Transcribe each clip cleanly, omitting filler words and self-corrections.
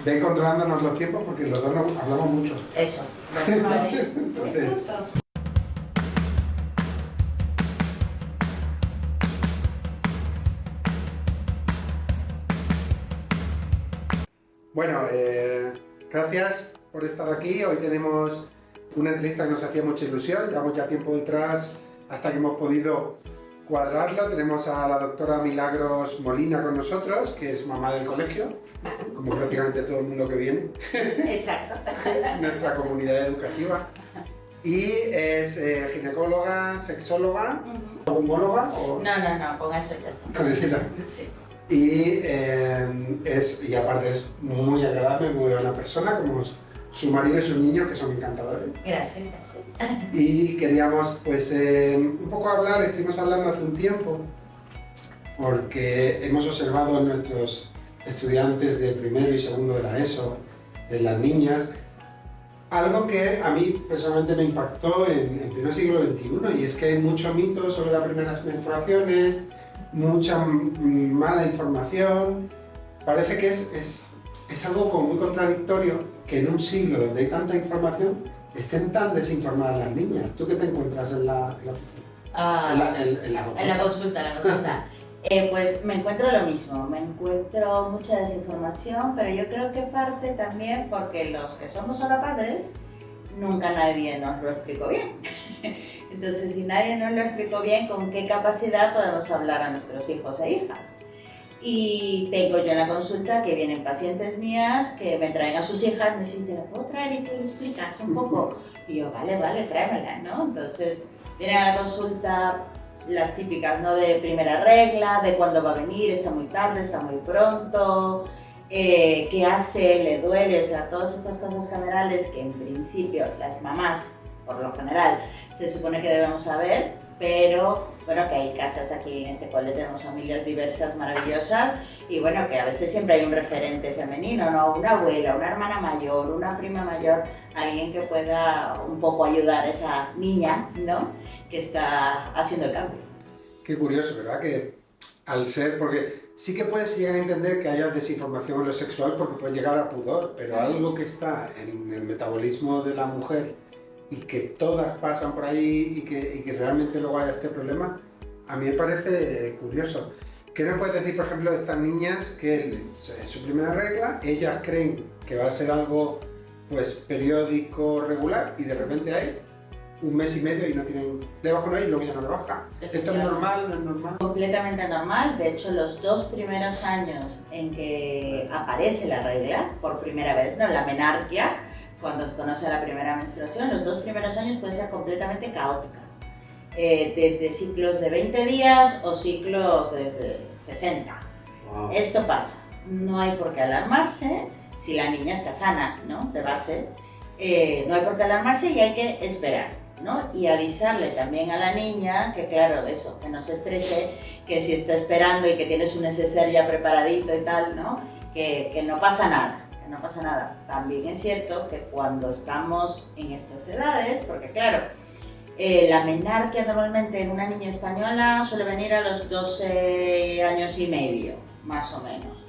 Ve controlándonos los tiempos porque los dos hablamos mucho. Eso. Vale. Entonces, bueno, gracias por estar aquí. Hoy tenemos una entrevista que nos hacía mucha ilusión. Llevamos ya tiempo detrás hasta que hemos podido cuadrarlo. Tenemos a la doctora Milagros Molina con nosotros, que es mamá del colegio, como prácticamente todo el mundo que viene. Exacto. Nuestra comunidad educativa. Y es ginecóloga, sexóloga, hormonóloga. No, con eso ya está. Con eso ya. Sí. Y aparte es muy agradable, muy buena persona, como su marido y sus niños, que son encantadores. Gracias. Y queríamos pues un poco hablar, estuvimos hablando hace un tiempo, porque hemos observado en nuestros estudiantes de primero y segundo de la ESO, en las niñas, algo que a mí personalmente me impactó en pleno siglo XXI, y es que hay mucho mito sobre las primeras menstruaciones, mucha mala información. Parece que es algo como muy contradictorio que en un siglo donde hay tanta información estén tan desinformadas las niñas. ¿Tú qué te encuentras en la consulta? En la consulta. Pues me encuentro lo mismo, me encuentro mucha desinformación, pero yo creo que parte también porque los que somos ahora padres, nunca nadie nos lo explicó bien. Entonces, si nadie nos lo explicó bien, ¿con qué capacidad podemos hablar a nuestros hijos e hijas? Y tengo yo en la consulta que vienen pacientes mías que me traen a sus hijas, me dicen, ¿te la puedo traer y tú le explicas un poco? Y yo, vale, tráemela, ¿no? Entonces, vienen a la consulta las típicas, ¿no? De primera regla, de cuándo va a venir, está muy tarde, está muy pronto, qué hace, le duele, o sea, todas estas cosas generales que en principio las mamás, por lo general, se supone que debemos saber, pero bueno, que hay casas aquí en este cole, tenemos familias diversas, maravillosas, y bueno, que a veces siempre hay un referente femenino, ¿no? Una abuela, una hermana mayor, una prima mayor, alguien que pueda un poco ayudar a esa niña, ¿no? Que está haciendo el cambio. Qué curioso, ¿verdad? Que al ser, porque sí que puedes llegar a entender que haya desinformación en lo sexual porque puede llegar a pudor, pero algo que está en el metabolismo de la mujer y que todas pasan por ahí y que realmente luego haya este problema, a mí me parece curioso. ¿Qué nos puedes decir, por ejemplo, de estas niñas que es su primera regla, ellas creen que va a ser algo pues periódico, regular, y de repente hay un mes y medio y no tienen, le baja una y luego ya no le baja? ¿Esto es normal, no es normal? Completamente normal. De hecho, los 2 primeros años en que aparece la regla, por primera vez, ¿no? La menarquia, cuando se conoce la primera menstruación, los 2 primeros años puede ser completamente caótica. Desde ciclos de 20 días o ciclos desde 60. Wow. Esto pasa. No hay por qué alarmarse si la niña está sana, ¿no? De base. No hay por qué alarmarse y hay que esperar, ¿no? Y avisarle también a la niña que, claro, eso, que no se estrese, que si está esperando y que tienes un neceser ya preparadito y tal, ¿no? Que no pasa nada. No pasa nada. También es cierto que cuando estamos en estas edades, porque claro, la menarquia normalmente en una niña española suele venir a los 12 años y medio, más o menos.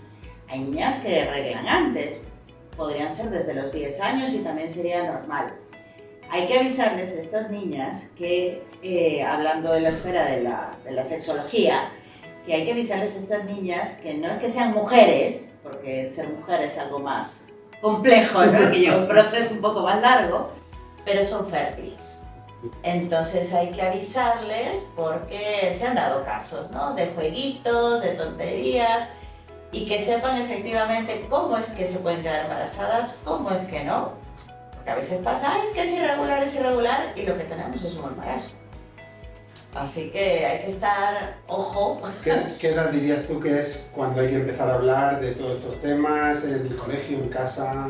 Hay niñas que reglan antes, podrían ser desde los 10 años y también sería normal. Hay que avisarles a estas niñas que, hablando de la esfera de la sexología, que hay que avisarles a estas niñas que no es que sean mujeres, porque ser mujer es algo más complejo, ¿no? Que lleva un proceso un poco más largo, pero son fértiles. Entonces hay que avisarles porque se han dado casos, ¿no? De jueguitos, de tonterías, y que sepan efectivamente cómo es que se pueden quedar embarazadas, cómo es que no. Porque a veces pasa, es que es irregular, y lo que tenemos es un embarazo. Así que hay que estar, ojo. ¿Qué edad dirías tú que es cuando hay que empezar a hablar de todos estos temas, en el colegio, en casa?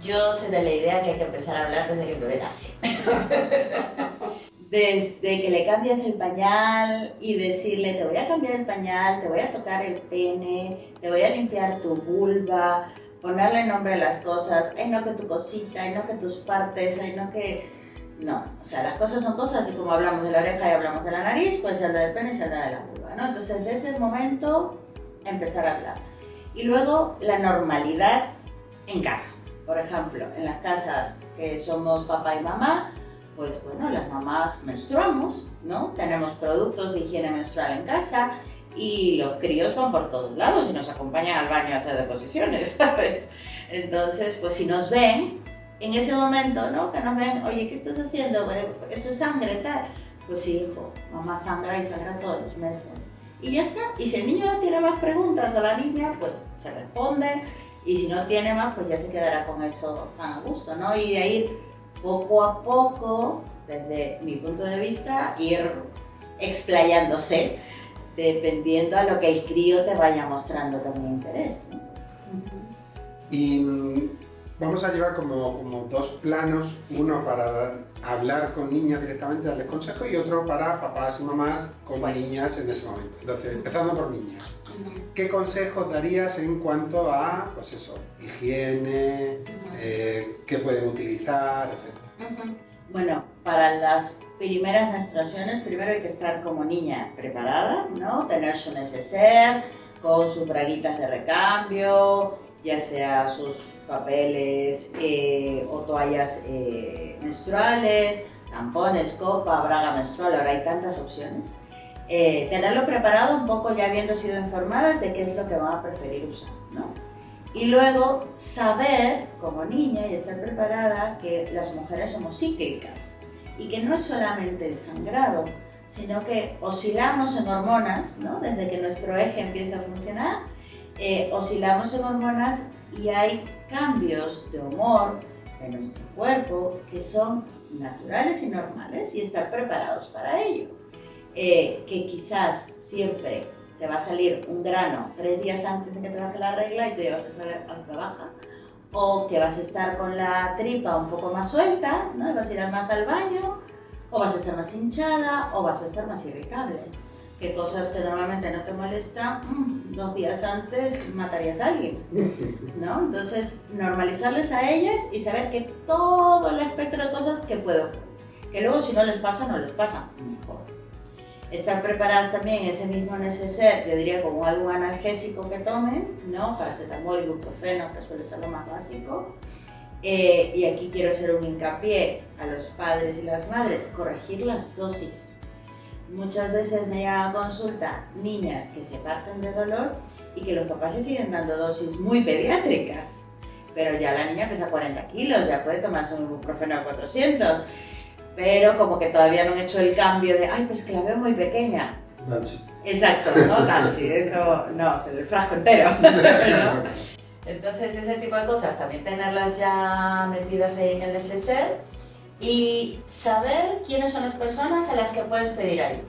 Yo soy de la idea que hay que empezar a hablar desde que el bebé nace. Desde que le cambias el pañal y decirle, te voy a cambiar el pañal, te voy a tocar el pene, te voy a limpiar tu vulva, ponerle nombre a las cosas, ay no que tu cosita, ay no que tus partes, ay no que... No, o sea, las cosas son cosas, y como hablamos de la oreja y hablamos de la nariz, pues se habla del pene y se habla de la vulva, ¿no? Entonces, desde ese momento, empezar a hablar. Y luego, la normalidad en casa. Por ejemplo, en las casas que somos papá y mamá, pues bueno, las mamás menstruamos, ¿no? Tenemos productos de higiene menstrual en casa y los críos van por todos lados y nos acompañan al baño a hacer deposiciones, ¿sabes? Entonces, pues si nos ven, en ese momento, ¿no? Que nos ven, oye, ¿qué estás haciendo? ¿Eso es sangre, tal? Pues sí, hijo, mamá sangra y sangra todos los meses. Y ya está. Y si el niño tiene más preguntas a la niña, pues se responde. Y si no tiene más, pues ya se quedará con eso tan a gusto, ¿no? Y de ahí, poco a poco, desde mi punto de vista, ir explayándose, dependiendo a lo que el crío te vaya mostrando también interés, ¿no? Y vamos a llevar como dos planos, sí. Uno para hablar con niñas directamente, darles consejos, y otro para papás y mamás con niñas en ese momento. Entonces, empezando por niñas. ¿Qué consejos darías en cuanto a, pues eso, higiene, qué pueden utilizar, etcétera? Bueno, para las primeras menstruaciones, primero hay que estar como niña preparada, ¿no? Tener su neceser con sus braguitas de recambio, ya sea sus papeles o toallas menstruales, tampones, copa, braga menstrual, ahora hay tantas opciones. Tenerlo preparado un poco ya habiendo sido informadas de qué es lo que van a preferir usar, ¿no? Y luego saber, como niña, y estar preparada que las mujeres somos cíclicas y que no es solamente el sangrado, sino que oscilamos en hormonas, ¿no? Desde que nuestro eje empieza a funcionar, oscilamos en hormonas y hay cambios de humor de nuestro cuerpo que son naturales y normales y estar preparados para ello. Que quizás siempre te va a salir un grano 3 días antes de que te baje la regla y tú ya vas a saber, ay, me baja, o que vas a estar con la tripa un poco más suelta, ¿no? Y vas a ir más al baño, o vas a estar más hinchada, o vas a estar más irritable. Que cosas que normalmente no te molestan, 2 días antes matarías a alguien, ¿no? Entonces, normalizarles a ellas y saber que todo el espectro de cosas que puede ocurrir. Que luego si no les pasa, no les pasa, mejor. Estar preparadas también ese mismo neceser, yo diría como algo analgésico que tomen, ¿no? Paracetamol, ibuprofeno, que suele ser lo más básico. Y aquí quiero hacer un hincapié a los padres y las madres, corregir las dosis. Muchas veces me llegan a consulta niñas que se parten de dolor y que los papás les siguen dando dosis muy pediátricas, pero ya la niña pesa 40 kilos, ya puede tomarse un ibuprofeno a 400, pero como que todavía no han hecho el cambio de, ay, pues que la veo muy pequeña. Nancy. Exacto, ¿no? Nancy, es como, no, es el frasco entero, ¿no? Entonces ese tipo de cosas, también tenerlas ya metidas ahí en el neceser y saber quiénes son las personas a las que puedes pedir ayuda,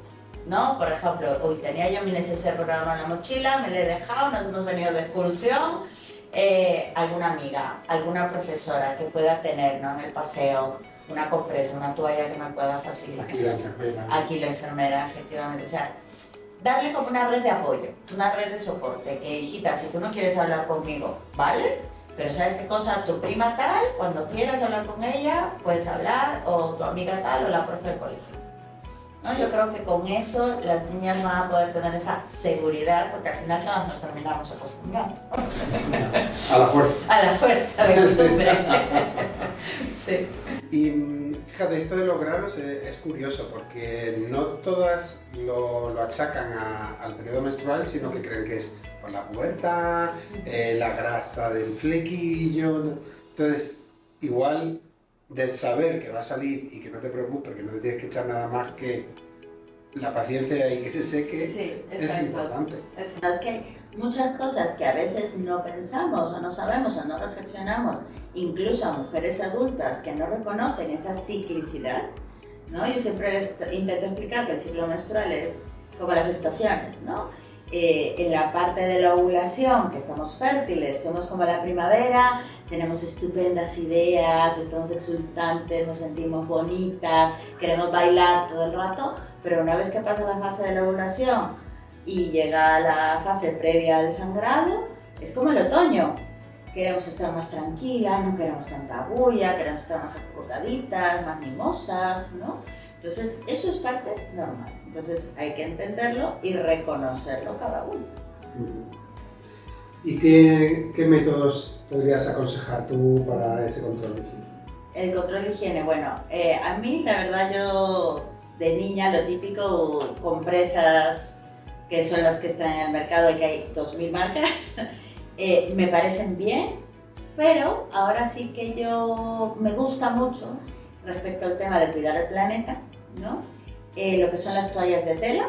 ¿no? Por ejemplo, hoy tenía yo mi neceser programado en la mochila, me lo he dejado, nos hemos venido de excursión, alguna amiga, alguna profesora que pueda tener, ¿no? En el paseo, una compresa, una toalla que me pueda facilitar. Aquí la enfermera. Aquí la enfermera, efectivamente. O sea, darle como una red de apoyo, una red de soporte. Que, hijita, si tú no quieres hablar conmigo, ¿vale? Pero ¿sabes qué cosa? Tu prima tal, cuando quieras hablar con ella, puedes hablar, o tu amiga tal, o la profe del colegio. ¿No? Yo creo que con eso las niñas van a poder tener esa seguridad, porque al final todas nos terminamos acostumbrando. A la fuerza. A la fuerza de costumbre. Sí. Y fíjate, esto de los granos es curioso porque no todas lo achacan al periodo menstrual, sino que creen que es por la pubertad, la grasa del flequillo. Entonces, igual del saber que va a salir y que no te preocupes, que no te tienes que echar nada más que la paciencia y que se seque, sí, es importante. Es que hay muchas cosas que a veces no pensamos o no sabemos o no reflexionamos, incluso a mujeres adultas que no reconocen esa ciclicidad, ¿no? Yo siempre les intento explicar que el ciclo menstrual es como las estaciones, ¿no? En la parte de la ovulación, que estamos fértiles, somos como la primavera, tenemos estupendas ideas, estamos exultantes, nos sentimos bonitas, queremos bailar todo el rato, pero una vez que pasa la fase de la ovulación y llega la fase previa al sangrado, es como el otoño. Queremos estar más tranquilas, no queremos tanta bulla, queremos estar más acurrucaditas, más mimosas, ¿no? Entonces, eso es parte normal. Entonces, hay que entenderlo y reconocerlo cada uno. ¿Y qué métodos podrías aconsejar tú para ese control de higiene? El control de higiene, bueno, a mí la verdad yo de niña lo típico, compresas que son las que están en el mercado y que hay 2000 marcas, me parecen bien, pero ahora sí que yo me gusta mucho respecto al tema de cuidar el planeta, ¿no? Lo que son las toallas de tela,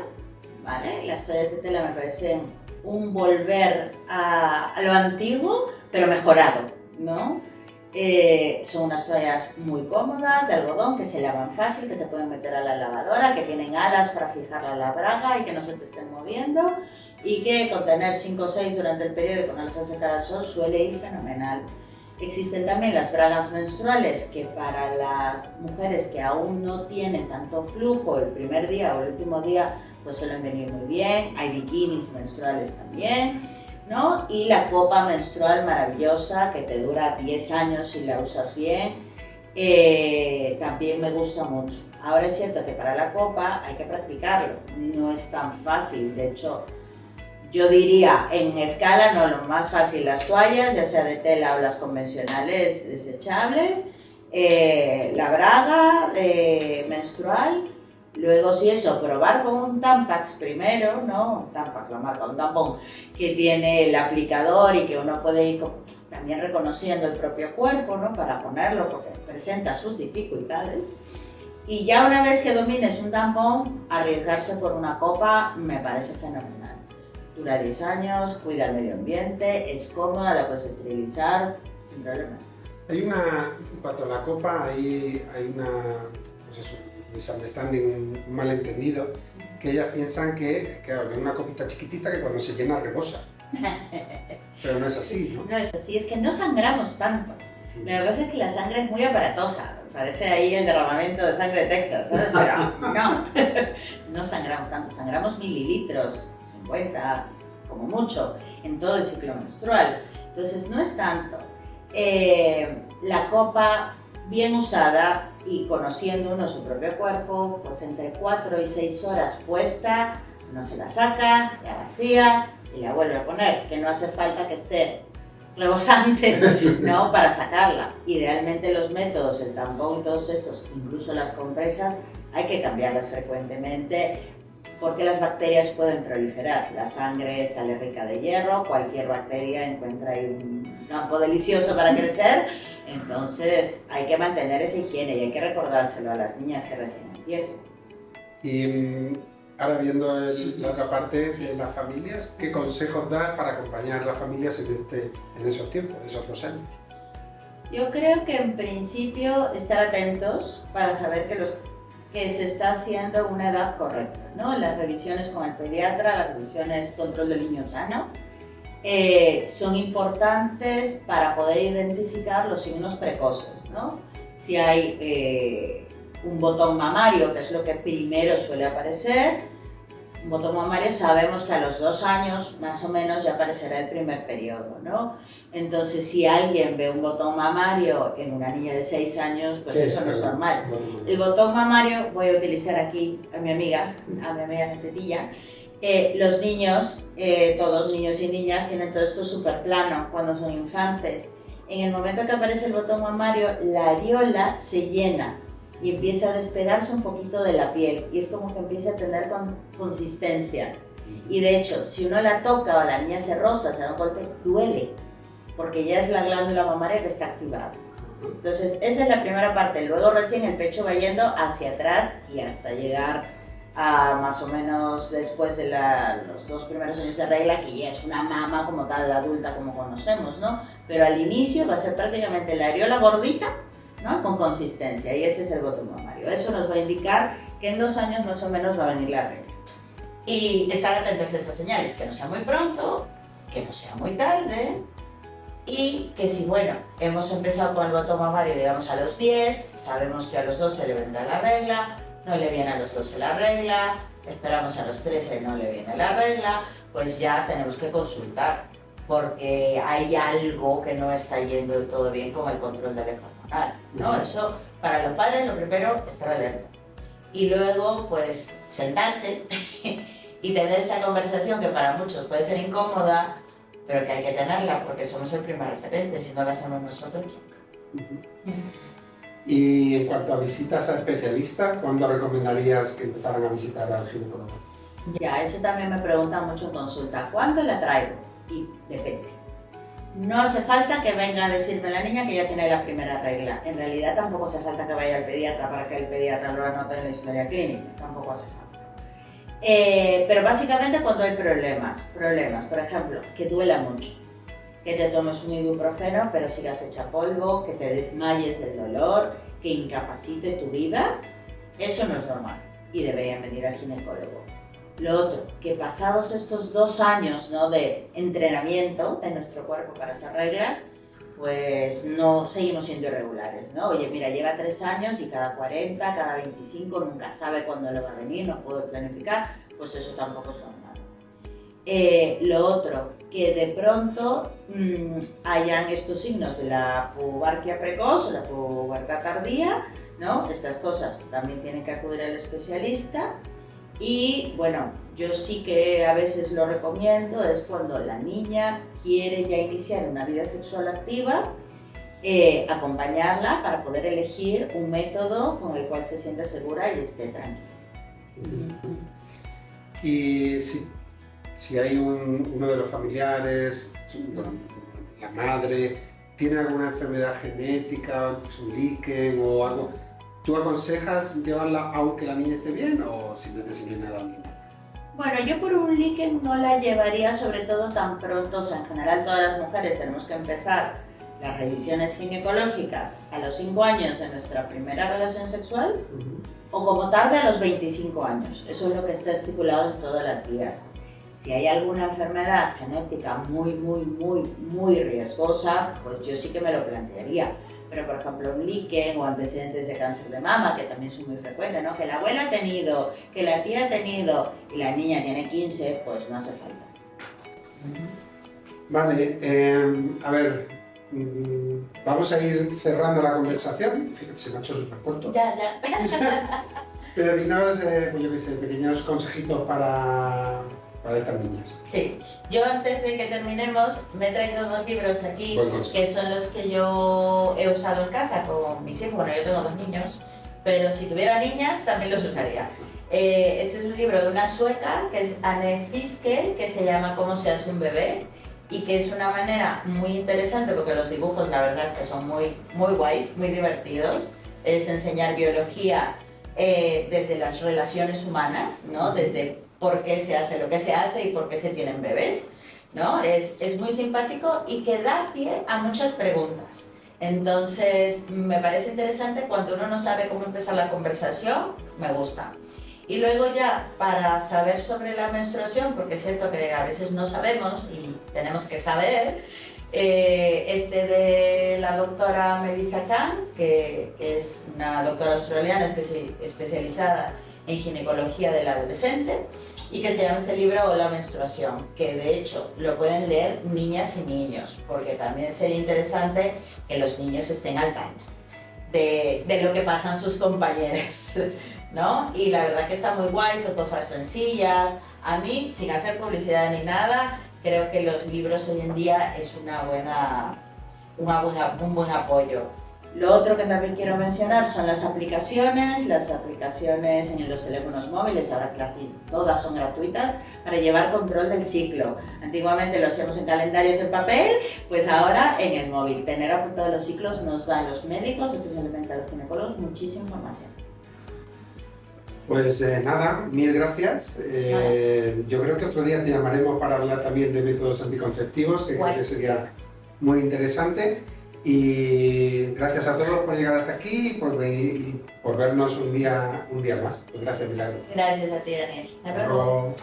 ¿vale? Las toallas de tela me parecen un volver a lo antiguo, pero mejorado, ¿no? Son unas toallas muy cómodas, de algodón, que se lavan fácil, que se pueden meter a la lavadora, que tienen alas para fijarla a la braga y que no se te estén moviendo, y que con tener 5 o 6 durante el periodo y ponerlas a secar al sol suele ir fenomenal. Existen también las bragas menstruales, que para las mujeres que aún no tienen tanto flujo el primer día o el último día, pues suelen venir muy bien. Hay bikinis menstruales también, ¿no? Y la copa menstrual maravillosa que te dura 10 años si la usas bien, también me gusta mucho. Ahora es cierto que para la copa hay que practicarlo, no es tan fácil, de hecho yo diría en escala, no, lo más fácil las toallas, ya sea de tela o las convencionales desechables, la braga menstrual. Luego, si eso, probar con un Tampax primero, ¿no? Un Tampax, la marca, un tampón que tiene el aplicador y que uno puede ir también reconociendo el propio cuerpo, ¿no? Para ponerlo, porque presenta sus dificultades. Y ya una vez que domines un tampón, arriesgarse por una copa me parece fenomenal. Dura 10 años, cuida el medio ambiente, es cómoda, la puedes esterilizar sin problemas. En cuanto a la copa, hay una, pues eso, misunderstanding, un malentendido, que ellas piensan que hay una copita chiquitita que cuando se llena rebosa. Pero no es así, ¿no? No es así, es que no sangramos tanto. Lo que pasa es que la sangre es muy aparatosa, parece ahí el derramamiento de sangre de Texas, ¿sabes? Pero no, no sangramos tanto, sangramos mililitros, 50 como mucho, en todo el ciclo menstrual. Entonces no es tanto. La copa bien usada y conociendo uno su propio cuerpo, pues entre 4 y 6 horas puesta, uno se la saca, la vacía y la vuelve a poner, que no hace falta que esté rebosante, ¿no? Para sacarla. Idealmente los métodos, el tampón y todos estos, incluso las compresas, hay que cambiarlas frecuentemente porque las bacterias pueden proliferar. La sangre sale rica de hierro, cualquier bacteria encuentra ahí un campo delicioso para crecer, entonces hay que mantener esa higiene y hay que recordárselo a las niñas que recién empiezan. Y ahora viendo la otra parte, de las familias, ¿qué consejos das para acompañar a las familias en esos tiempos, esos 2 años? Yo creo que en principio estar atentos para saber que se está haciendo una edad correcta, ¿no? Las revisiones con el pediatra, las revisiones control del niño sano, son importantes para poder identificar los signos precoces, ¿no? Si hay un botón mamario, que es lo que primero suele aparecer, un botón mamario sabemos que a los 2 años más o menos ya aparecerá el primer periodo, ¿no? Entonces si alguien ve un botón mamario en una niña de 6 años, pues eso no es normal. El botón mamario, voy a utilizar aquí a mi amiga la tetilla. Los niños, todos niños y niñas, tienen todo esto súper plano cuando son infantes. En el momento que aparece el botón mamario, la areola se llena y empieza a despegarse un poquito de la piel y es como que empieza a tener consistencia. Y de hecho, si uno la toca o la niña se roza, se da un golpe, duele, porque ya es la glándula mamaria que está activada. Entonces, esa es la primera parte. Luego recién el pecho va yendo hacia atrás y hasta llegar a más o menos después de los 2 primeros años de regla, que ya es una mama como tal, adulta como conocemos, ¿no? Pero al inicio va a ser prácticamente la areola gordita, ¿no? Con consistencia, y ese es el botón mamario. Eso nos va a indicar que en 2 años más o menos va a venir la regla. Y estar atentos a esas señales, que no sea muy pronto, que no sea muy tarde, y que si, bueno, hemos empezado con el botón mamario, digamos, a los 10, sabemos que a los 12 le vendrá la regla, no le viene a los 12 la regla, esperamos a los 13 no le viene la regla, pues ya tenemos que consultar, porque hay algo que no está yendo del todo bien con el control del eje hormonal, ¿no? Eso, para los padres, lo primero, estar alerta. Y luego, pues, sentarse y tener esa conversación que para muchos puede ser incómoda, pero que hay que tenerla porque somos el primer referente, si no la hacemos nosotros. Y en cuanto a visitas a especialistas, ¿cuándo recomendarías que empezaran a visitar al ginecólogo? Ya, eso también me preguntan mucho en consulta. ¿Cuándo la traigo? Y depende. No hace falta que venga a decirme la niña que ya tiene la primera regla. En realidad tampoco hace falta que vaya al pediatra para que el pediatra lo anote en la historia clínica. Tampoco hace falta. Pero básicamente cuando hay problemas, por ejemplo, que duela mucho, que te tomes un ibuprofeno pero sigas hecha polvo, que te desmayes del dolor, que incapacite tu vida, eso no es normal y deberían venir al ginecólogo. Lo otro, que pasados estos 2 años, ¿no?, de entrenamiento de nuestro cuerpo para esas reglas, pues no seguimos siendo irregulares, ¿no? Oye, mira, lleva 3 años y cada 40, cada 25, nunca sabe cuándo le va a venir, no puede planificar, pues eso tampoco es normal. Lo otro, que de pronto hayan estos signos de la pubarquia precoz o la pubertad tardía, ¿no? Estas cosas también tienen que acudir al especialista. Y bueno, yo sí que a veces lo recomiendo, es cuando la niña quiere ya iniciar una vida sexual activa, acompañarla para poder elegir un método con el cual se sienta segura y esté tranquila. Y si hay uno de los familiares, bueno, la madre, tiene alguna enfermedad genética, un líquen o algo, ¿tú aconsejas llevarla aunque la niña esté bien o simplemente si no hay nada al niño? Bueno, yo por un líquen no la llevaría, sobre todo tan pronto, o sea, en general todas las mujeres tenemos que empezar las revisiones ginecológicas a los 5 años de nuestra primera relación sexual o como tarde a los 25 años. Eso es lo que está estipulado en todas las guías. Si hay alguna enfermedad genética muy riesgosa, pues yo sí que me lo plantearía. Pero, por ejemplo, un líquen o antecedentes de cáncer de mama, que también son muy frecuentes, ¿no? Que la abuela ha tenido, que la tía ha tenido y la niña tiene 15, pues no hace falta. Vale, a ver, vamos a ir cerrando la conversación. Fíjate, se me ha hecho súper corto. Ya. Pero dinos, pues yo qué sé, pequeños consejitos para estas niñas. Sí, yo antes de que terminemos me he traído 2 libros aquí que son los que yo he usado en casa con mis hijos. Bueno, yo tengo 2 niños, pero si tuviera niñas también los usaría. Este es un libro de una sueca que es Anne Fiske, que se llama Cómo se hace un bebé y que es una manera muy interesante porque los dibujos la verdad es que son muy guays, muy divertidos. Es enseñar biología desde las relaciones humanas, ¿no? Desde por qué se hace lo que se hace y por qué se tienen bebés, ¿no? Es muy simpático y que da pie a muchas preguntas. Entonces, me parece interesante cuando uno no sabe cómo empezar la conversación, me gusta. Y luego ya, para saber sobre la menstruación, porque es cierto que a veces no sabemos y tenemos que saber, de la doctora Melissa Kahn, que es una doctora australiana especializada en ginecología del adolescente y que se llama este libro La menstruación, que de hecho lo pueden leer niñas y niños, porque también sería interesante que los niños estén al tanto de lo que pasan sus compañeras, ¿no? Y la verdad que está muy guay, son cosas sencillas. A mí, sin hacer publicidad ni nada, creo que los libros hoy en día es un buen apoyo. Lo otro que también quiero mencionar son las aplicaciones en los teléfonos móviles, ahora casi todas son gratuitas, para llevar control del ciclo. Antiguamente lo hacíamos en calendarios en papel, pues ahora en el móvil. Tener apuntados los ciclos nos da a los médicos, especialmente a los ginecólogos, muchísima información. Pues nada, mil gracias. Yo creo que otro día te llamaremos para hablar también de métodos anticonceptivos, que creo que sería muy interesante. Y gracias a todos por llegar hasta aquí y por venir y por vernos un día más. Pues gracias, Milagro. Gracias a ti, Daniel. Hasta luego.